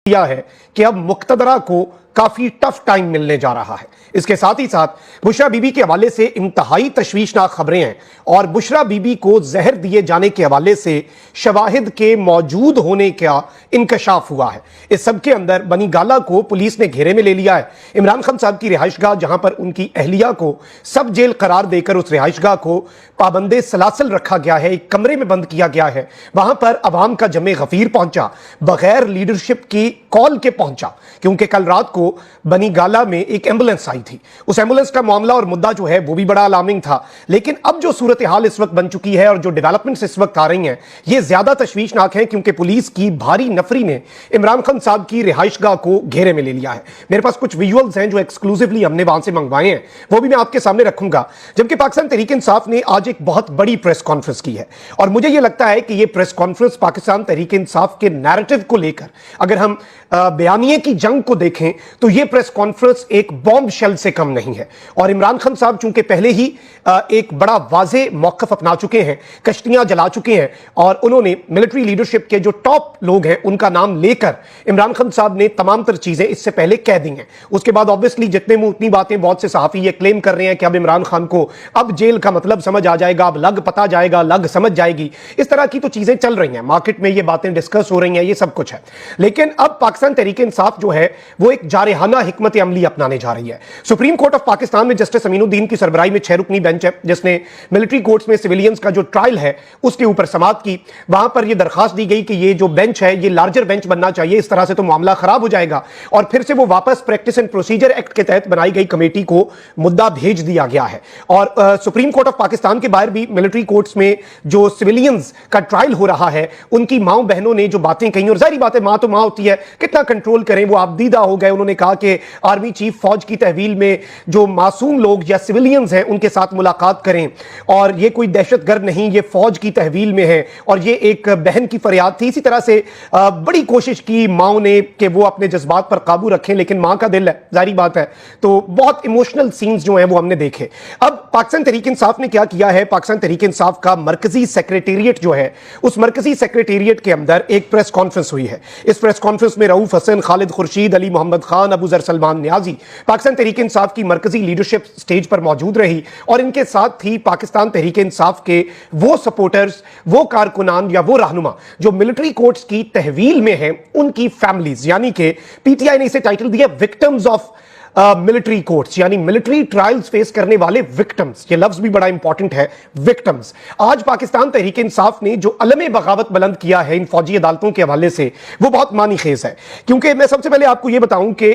किया है कि अब मुक्तदरा को काफी टफ टाइम मिलने जा रहा है। इसके साथ ही साथ बुशरा बीबी के हवाले से इंतहाई तशवीशनाक खबरें हैं और बुशरा बीबी को जहर दिए जाने के हवाले से शवाहिद के मौजूद होने का इंकशाफ हुआ है। इस सब के अंदर बनी गाला को पुलिस ने घेरे में ले लिया है। इमरान खान साहब की रिहाइशगाह, जहां पर उनकी अहलिया को सब जेल करार देकर उस रिहाइशगाह को पाबंदे सलासल रखा गया है, एक कमरे में बंद किया गया है, वहां पर अवाम का जमे गफीर पहुंचा, बगैर लीडरशिप की कॉल के पहुंचा, क्योंकि कल रात को बनी गाला में एक एम्बुलेंस आई थी। उस एम्बुलेंस का मामला और मुद्दा जो है वो भी बड़ा अलार्मिंग था। लेकिन अब जो सूरत हाल इस वक्त बन चुकी है और जो डेवलपमेंट्स इस वक्त आ रही हैं, ये ज्यादा तशवीशनाक है, क्योंकि पुलिस की भारी नफरी ने इमरान खान साहब की रिहाइशगाह को घेरे में ले लिया है। मेरे पास कुछ विजुअल्स हैं जो एक्सक्लूसिवली हमने वहां से मंगवाए हैं, वो भी मैं आपके सामने रखूंगा। जबकि पाकिस्तान तहरीक इंसाफ ने आज एक बहुत बड़ी प्रेस कॉन्फ्रेंस की है और मुझे यह लगता है कि यह प्रेस कॉन्फ्रेंस पाकिस्तान तहरीक इंसाफ के नैरेटिव को लेकर, अगर हम बयानिए की जंग को देखें तो यह प्रेस कॉन्फ्रेंस एक बॉम्ब शेल से कम नहीं है। और इमरान खान साहब चूंकि पहले ही एक बड़ा वाज़े मौक़िफ़ अपना चुके हैं, कश्तियां जला चुके हैं और उन्होंने मिलिट्री लीडरशिप के जो टॉप लोग हैं उनका नाम लेकर इमरान खान साहब ने तमाम तर चीजें इससे पहले कह दी हैं। उसके बाद ऑब्वियसली जितने मुंह उतनी बातें, बहुत से सहाफ़ी ये क्लेम कर रहे हैं कि अब इमरान खान को अब जेल का मतलब समझ आ जाएगा, अब लग पता जाएगा, लग समझ जाएगी। इस तरह की तो चीजें चल रही हैं, मार्केट में ये बातें डिस्कस हो रही हैं, ये सब कुछ है। लेकिन अब पाकिस्तान तहरीक इंसाफ जो है वो एक जारहाना हिकमत अमली अपनाने जा रही है। सुप्रीम कोर्ट ऑफ पाकिस्तान में जस्टिस अमीनुद्दीन की सरबराही में 6 रुकनी बेंच है, जिसने मिलिट्री कोर्ट्स में सिविलियंस का जो ट्रायल है उसके ऊपर समाअत की। वहां पर यह दरखास्त दी गई कि ये जो बेंच है ये लार्जर बेंच बनना चाहिए, इस तरह से तो मामला खराब हो जाएगा। और फिर से वो वापस प्रैक्टिस एंड प्रोसीजर एक्ट के तहत बनाई गई कमेटी को मुद्दा भेज दिया गया है। और सुप्रीम कोर्ट ऑफ पाकिस्तान के बाहर भी मिलिट्री कोर्ट्स में जो सिविलियंस का ट्रायल हो रहा है, उनकी माओ बहनों ने जो बातें कही, और जाहिर बात है मां तो मां होती है, कितना कंट्रोल करें, वो आबदीदा हो गए। उन्होंने कहा कि आर्मी चीफ फौज की तहवील में जो मासूम लोग या सिविलियंस हैं उनके साथ मुलाकात करें, और ये कोई दहशतगर्द नहीं, ये फौज की तहवील में है, और ये एक बहन की फरियाद थी। इसी तरह से बड़ी कोशिश की माओ ने कि वो अपने जज्बात पर काबू रखें, लेकिन मां का दिल है, जाहिर बात है, तो बहुत इमोशनल सीन्स जो हैं वो हमने देखे। अब पाकिस्तान तहरीक इंसाफ ने क्या किया है, पाकिस्तान तहरीक इंसाफ का मरकजी सेक्रेटेरिएट जो है, उस मरकजी सेक्रेटेरिएट के अंदर एक प्रेस कॉन्फ्रेंस हुई है। इस प्रेस कॉन्फ्रेंस में रऊफ हसन, खालिद खुर्शीद, अली मोहम्मद खान, अबू जर सलमान नियाजी, पाकिस्तान तहरीक इंसाफ की मरकजी लीडरशिप स्टेज पर मौजूद रही, और इनके साथ थी पाकिस्तान तहरीक इंसाफ के वो सपोर्टर्स, वो कारकुनान या वो रहनुमा जो मिलिट्री कोर्ट्स की तहवील में हैं, उनकी फैमिलीज, यानी कि पीटीआई ने इसे टाइटल दिया विक्टिम्स ऑफ मिलिट्री कोर्ट्स, यानी मिलिट्री ट्रायल्स फेस करने वाले विक्टिम्स। ये लफ्ज भी बड़ा इंपॉर्टेंट है, विक्टिम्स। आज पाकिस्तान तहरीक इंसाफ ने जो अलम बगावत बुलंद किया है इन फौजी अदालतों के हवाले से, वो बहुत मानी खेज है। क्योंकि मैं सबसे पहले आपको यह बताऊं कि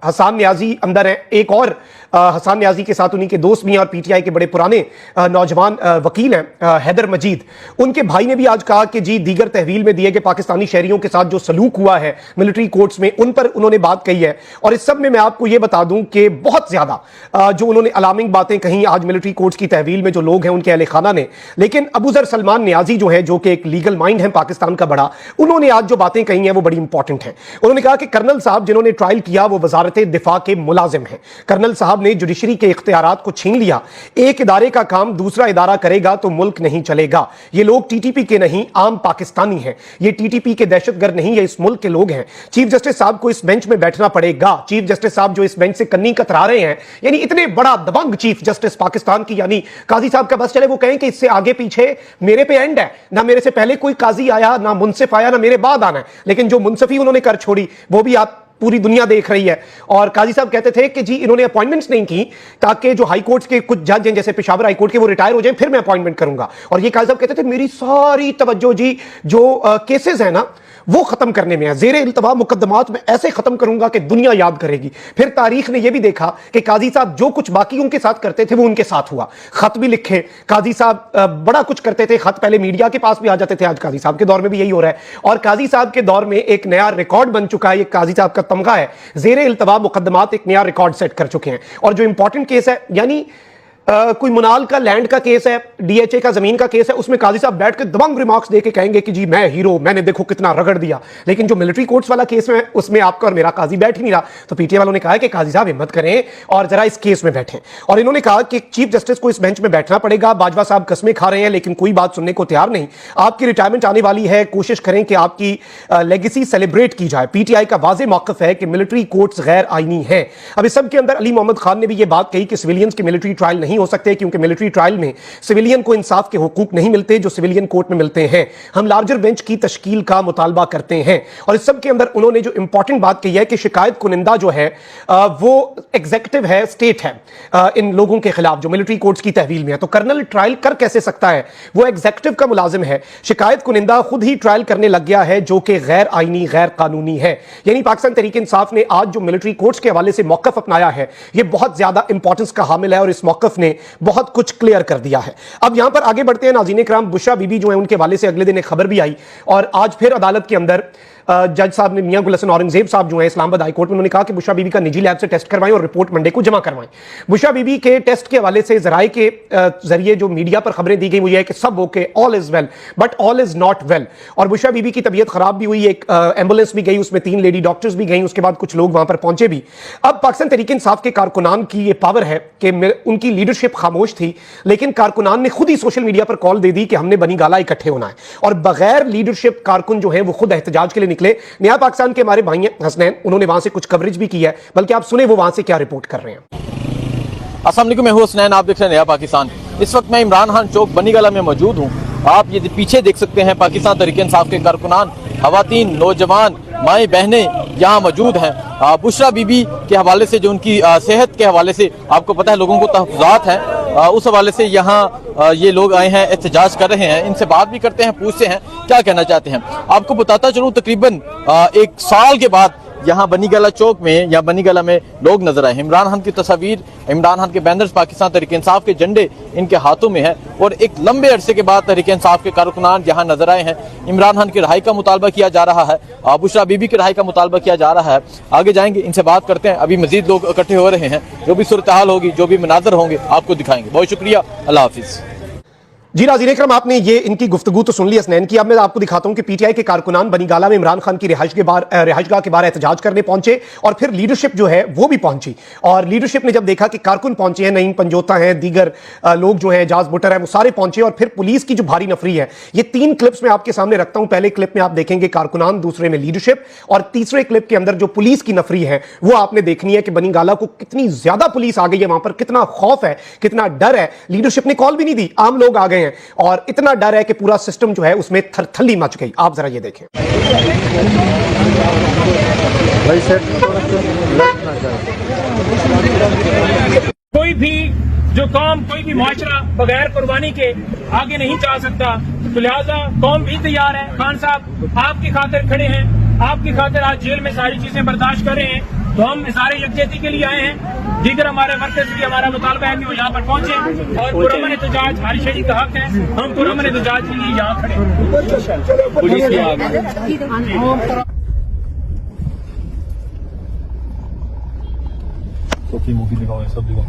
हसान नियाजी अंदर है, एक और हसान नियाजी के साथ उन्हीं के दोस्त भी हैं और पीटीआई के बड़े पुराने नौजवान वकील हैं हैदर मजीद। उनके भाई ने भी आज कहा कि जी दीगर तहवील में दिए गए पाकिस्तानी शहरियों के साथ जो सलूक हुआ है मिलिट्री कोर्ट्स में, उन पर उन्होंने बात कही है। और इस सब में मैं आपको यह बता दूं कि बहुत ज्यादा जो उन्होंने अलार्मिंग बातें कही आज मिलिट्री कोर्ट्स की तहवील में जो लोग हैं उनके अहले खाना ने। लेकिन अबू जर सलमान नियाजी जो है, जो कि एक लीगल माइंड है पाकिस्तान का बड़ा, उन्होंने आज जो बातें कही हैं वो बड़ी इंपॉर्टेंट है। उन्होंने कहा कि कर्नल साहब जिन्होंने ट्रायल किया वो वजारत दिफा के मुलाजिम हैं। कर्नल साहब ने जुडिशरी के इख्तियारात को छीन लिया। एक इदारे का काम दूसरा इदारा करेगा तो मुल्क नहीं चलेगा। ये लोग टीटीपी के नहीं, आम पाकिस्तानी हैं। ये टीटीपी के दहशतगर्द नहीं, ये इस मुल्क के लोग हैं। चीफ जस्टिस साहब को इस बेंच में बैठना पड़ेगा। चीफ जस्टिस साहब जो इस बेंच से कन्नी कतरा रहे हैं, यानी इतने बड़ा दबंग चीफ जस्टिस पाकिस्तान की, यानी काजी साहब का बस चले वो कहें कि इससे आगे पीछे मेरे पे एंड है, ना मेरे से पहले कोई काजी आया, ना मुंसिफ आया, ना मेरे बाद आना है। लेकिन जो मुंसिफी उन्होंने कर छोड़ी वो भी आप पूरी दुनिया देख रही है। और काजी साहब कहते थे कि जी इन्होंने अपॉइंटमेंट्स नहीं की ताकि जो हाई कोर्ट्स के कुछ जज हैं, जैसे पेशावर हाई कोर्ट के, वो रिटायर हो जाएं, फिर मैं अपॉइंटमेंट करूंगा। और ये काजी साहब कहते थे मेरी सारी तवज्जो जी जो केसेस है ना वो खत्म करने में है, ज़ेरे इल्तवा मुकदमात में ऐसे खत्म करूंगा कि दुनिया याद करेगी। फिर तारीख ने यह भी देखा कि काजी साहब जो कुछ बाकियों के साथ करते थे वो उनके साथ हुआ। खत भी लिखे काजी साहब, बड़ा कुछ करते थे। खत पहले मीडिया के पास भी आ जाते थे, आज काजी साहब के दौर में भी यही हो रहा है। और काजी साहब के दौर में एक नया रिकॉर्ड बन चुका है, ये काजी साहब का तमगा है, ज़ेरे इल्तवा मुकदमात एक नया रिकॉर्ड सेट कर चुके हैं। और जो इंपॉर्टेंट केस है, यानी کوئی منال کا لینڈ کا کیس ہے, ڈی ایچ اے کا زمین کا کیس ہے, اس میں قاضی صاحب بیٹھ کے دبنگ ریمارکس دے کے کہیں گے کہ جی میں ہیرو, میں نے دیکھو کتنا رگڑ دیا. لیکن جو ملٹری کورٹس والا کیس ہے اس میں آپ کا اور میرا قاضی بیٹھ ہی نہیں رہا. تو پی ٹی آئی والوں نے کہا کہ قاضی صاحب ہمت کریں اور ذرا اس کیس میں بیٹھیں, اور انہوں نے کہا کہ چیف جسٹس کو اس بینچ میں بیٹھنا پڑے گا. باجوہ صاحب قسمیں کھا رہے ہیں لیکن کوئی بات سننے کو تیار نہیں. آپ کی ریٹائرمنٹ آنے والی ہے, کوشش کریں کہ آپ کی لیگیسی سیلیبریٹ کی جائے. پی ٹی آئی کا واضح موقف ہے کہ ملٹری کورٹس غیر آئینی ہیں. اب اس سب کے اندر علی محمد خان نے بھی یہ بات کہی کہ سویلینز کے ملٹری ٹرائل نہیں ہو سکتے کیونکہ ملٹری ٹرائل میں سویلین کو انصاف کے حقوق نہیں ملتے جو سویلین کورٹ میں ملتے ہیں. ہم لارجر بینچ کی تشکیل کا مطالبہ کرتے ہیں. اور اس سب کے اندر انہوں نے جو امپورٹنٹ بات کہی ہے کہ شکایت کنندہ جو ہے وہ ایگزیکٹو ہے, اسٹیٹ ہے ان لوگوں کے خلاف جو ملٹری کورٹس کی تحویل میں ہے. تو کرنل ٹرائل کر کیسے سکتا ہے, وہ ایگزیکٹو کا ملازم ہے. شکایت کنندہ خود ہی ٹرائل کرنے لگ گیا ہے جو کہ غیر آئینی, غیر قانونی ہے. یعنی پاکستان تحریک انصاف نے آج جو ملٹری کورٹس کے حوالے سے موقف اپنایا ہے یہ بہت زیادہ امپورٹنس کا حامل ہے اور اس موقف نے بہت کچھ کلیئر کر دیا ہے. اب یہاں پر آگے بڑھتے ہیں ناظرین کرام. بشرا بی بی جو ہیں ان کے حوالے سے اگلے دن ایک خبر بھی آئی اور آج پھر عدالت کے اندر جج صاحب نے, میاں گل حسن اورنگزیب صاحب جو ہیں اسلام آباد ہائی کورٹ میں, انہوں نے کہا کہ بشرا بی بی کا نجی لیب سے ٹیسٹ کروائیں اور رپورٹ منڈے کو جمع کروائیں. بشرا بی بی کے ٹیسٹ کے حوالے سے ذرائع کے ذریعے جو میڈیا پر خبریں دی گئی وہ یہ ہے کہ سب okay, all is well, but all is not well. اور بشرا بی بی کی طبیعت خراب بھی ہوئی, ایک ایمبولینس بھی گئی, اس میں 3 لیڈی ڈاکٹرز بھی گئیں, اس کے بعد کچھ لوگ وہاں پر پہنچے بھی. اب پاکستان تحریک انصاف کے کارکنان کی یہ پاور ہے کہ ان کی لیڈرشپ خاموش تھی لیکن کارکنان نے خود ہی سوشل میڈیا پر کال دے دی کہ ہم نے بنی گالہ اکٹھے ہونا ہے, اور بغیر لیڈرشپ کارکن جو ہیں وہ خود احتجاج کے لیے نکلے. نیا پاکستان کے ہمارے بھائی حسنین, انہوں نے وہاں سے کچھ کوریج بھی کی ہے, بلکہ آپ سنیں وہ وہاں سے کیا رپورٹ کر رہے ہیں. السلام علیکم, میں ہوں حسنین, آپ دیکھ رہے ہیں نیا پاکستان. اس وقت میں عمران خان چوک بنی گالہ میں موجود ہوں. آپ یہ پیچھے دیکھ سکتے ہیں پاکستان تحریک انصاف کے کارکنان, خواتین, نوجوان, مائیں بہنیں یہاں موجود ہیں. بشرا بی بی کے حوالے سے جو ان کی صحت کے حوالے سے آپ کو پتہ ہے لوگوں کو تحفظات ہیں, اس حوالے سے یہاں یہ لوگ آئے ہیں, احتجاج کر رہے ہیں. ان سے بات بھی کرتے ہیں, پوچھتے ہیں کیا کہنا چاہتے ہیں. آپ کو بتاتا چلوں تقریباً 1 سال کے بعد یہاں بنی گالہ چوک میں یا بنی گالہ میں لوگ نظر آئے. عمران خان کی تصاویر, عمران خان کے بینرز, پاکستان تحریک انصاف کے جھنڈے ان کے ہاتھوں میں ہیں, اور ایک لمبے عرصے کے بعد تحریک انصاف کے کارکنان یہاں نظر آئے ہیں. عمران خان کی رہائی کا مطالبہ کیا جا رہا ہے, بشرا بی بی کی رہائی کا مطالبہ کیا جا رہا ہے. آگے جائیں گے, ان سے بات کرتے ہیں. ابھی مزید لوگ اکٹھے ہو رہے ہیں, جو بھی صورتحال ہوگی, جو بھی مناظر ہوں گے آپ کو دکھائیں گے. بہت شکریہ, اللہ حافظ. جی ناظرین اکرام, آپ نے یہ ان کی گفتگو تو سن لی حسنین کی. اب میں آپ کو دکھاتا ہوں کہ پی ٹی آئی کے کارکنان بنی گالہ میں عمران خان کی رہائش گاہ کے باہر احتجاج کرنے پہنچے اور پھر لیڈرشپ جو ہے وہ بھی پہنچی. اور لیڈرشپ نے جب دیکھا کہ کارکن پہنچے ہیں, نعیم پنجوتا ہیں, دیگر لوگ جو ہیں, اعجاز بٹر ہیں, وہ سارے پہنچے, اور پھر پولیس کی جو بھاری نفری ہے. یہ 3 کلپس میں آپ کے سامنے رکھتا ہوں. پہلے کلپ میں آپ دیکھیں گے کارکنان, دوسرے میں لیڈرشپ, اور تیسرے کلپ کے اندر جو پولیس کی نفری ہے وہ آپ نے دیکھنی ہے کہ بنی گالہ کو کتنی زیادہ پولیس آ گئی ہے, وہاں پر کتنا خوف ہے, کتنا ڈر ہے. لیڈرشپ نے کال بھی نہیں دی, عام لوگ آ گئے ہیں, اور اتنا ڈر ہے کہ پورا سسٹم جو ہے اس میں تھر تھلی مچ گئی. آپ ذرا یہ دیکھیں. کوئی بھی جو قوم, کوئی بھی معاشرہ بغیر قربانی کے آگے نہیں جا سکتا, تو لہٰذا قوم بھی تیار ہے. خان صاحب آپ کی خاطر کھڑے ہیں, آپ کی خاطر آج جیل میں ساری چیزیں برداشت کر رہے ہیں, تو ہم اظہار یکجہتی کے لیے آئے ہیں. دیگر ہمارے ورکرز بھی ہمارا مطالبہ ہے کہ وہ یہاں پر پہنچے, اور پرامن احتجاج ہر شہری کا حق ہے, ہم پرامن احتجاج کے لیے یہاں کھڑے ہیں. پولیس کے آگے سب دکھاؤ.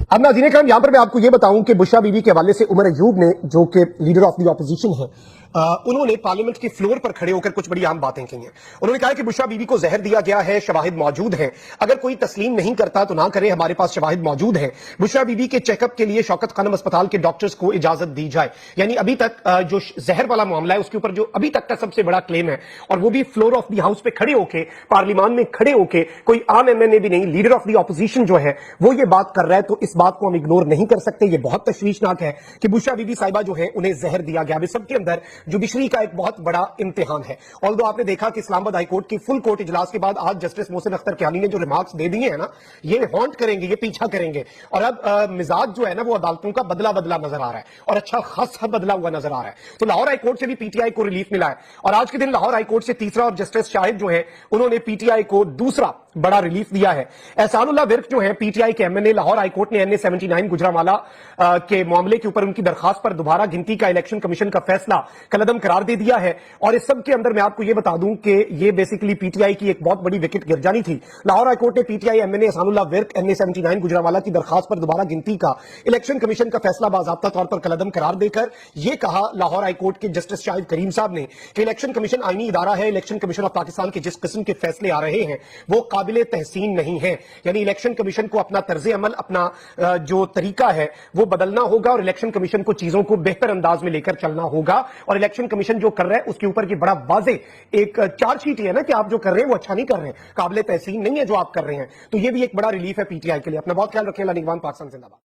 اب ناظرین کرام, یہاں پر میں آپ کو یہ بتاؤں کہ بشرا بی بی کے حوالے سے عمر ایوب نے, جو کہ لیڈر آف دی اپوزیشن ہے, انہوں نے پارلیمنٹ کے فلور پر کھڑے ہو کر کچھ بڑی عام باتیں کی ہیں. انہوں نے کہا کہ بشرا بی بی کو زہر دیا گیا ہے, شواہد موجود ہیں, اگر کوئی تسلیم نہیں کرتا تو نہ کرے, ہمارے پاس شواہد موجود ہیں. بشرا بی بی کے چیک اپ کے لیے شوکت خانم اسپتال کے ڈاکٹرز کو اجازت دی جائے. یعنی ابھی تک جو زہر والا معاملہ ہے اس کے اوپر جو ابھی تک کا سب سے بڑا کلیم ہے, اور وہ بھی فلور آف دی ہاؤس پہ کھڑے ہو کے, پارلیمان میں کھڑے ہو کے, کوئی عام ایم این اے بھی نہیں, لیڈر آف دی اپوزیشن جو ہے وہ یہ بات کر رہا ہے, تو اس بات کو ہم اگنور نہیں کر سکتے. یہ بہت تشویشناک ہے کہ بشرا بی بی صاحبہ جو ہے انہیں زہر دیا گیا. سب کے اندر جوڈیشری کا ایک بہت بڑا امتحان ہے. آلدو آپ نے دیکھا کہ اسلام آباد ہائی کورٹ کی فل کورٹ اجلاس کے بعد آج جسٹس محسن اختر کیانی نے جو ریمارکس دے دیے ہیں نا, یہ ہانٹ کریں گے, یہ پیچھا کریں گے. اور اب مزاج جو ہے نا وہ عدالتوں کا بدلا نظر آ رہا ہے, اور اچھا خاصا بدلا ہوا نظر آ رہا ہے. تو لاہور ہائی کورٹ سے بھی پی ٹی آئی کو ریلیف ملا ہے, اور آج کے دن لاہور ہائی کورٹ سے تیسرا, اور جسٹس شاہد جو ہے انہوں نے پی ٹی آئی کو دوسرا बड़ा रिलीफ दिया है। एहसानुल्लाह विर्क जो है पीटीआई के एमएनए, लाहौर हाईकोर्ट ने एनए 79 गुजरांवाला के मामले के ऊपर उनकी दरखास्त पर दोबारा गिनती का इलेक्शन कमीशन का फैसला कलअदम करार दे दिया है। और इस सब के अंदर मैं आपको यह बता दूं कि ये बेसिकली पीटीआई की एक बहुत बड़ी विकेट गिर जानी थी। लाहौर हाईकोर्ट ने PTI MNA Ehsanullah Virk NA 79 Gujranwala की दरखास्त पर दोबारा गिनती का इलेक्शन कमीशन का फैसला बाज़ाब्ता तौर पर कलअदम करार देकर यह कहा लाहौर हाईकोर्ट के जस्टिस शाहिद करीम साहब ने कि इलेक्शन कमीशन आईनी इदारा है। इलेक्शन कमीशन ऑफ पाकिस्तान के जिस किस्म के फैसले आ रहे हैं वो काबिले तहसीन नहीं है। यानी इलेक्शन कमीशन को अपना तर्ज अमल, अपना जो तरीका है वो बदलना होगा और इलेक्शन कमीशन को चीजों को बेहतर अंदाज में लेकर चलना होगा। और इलेक्शन कमीशन जो कर रहा है उसके ऊपर की बड़ा वाजे एक चार्जशीट है ना कि आप जो कर रहे हैं वो अच्छा नहीं कर रहे हैं, काबिले तहसीन नहीं है जो आप कर रहे हैं। तो ये भी एक बड़ा रिलीफ है पीटीआई के लिए। अपना बहुत ख्याल रखें। अल्लाह निगहबान, पाकिस्तान जिंदाबाद।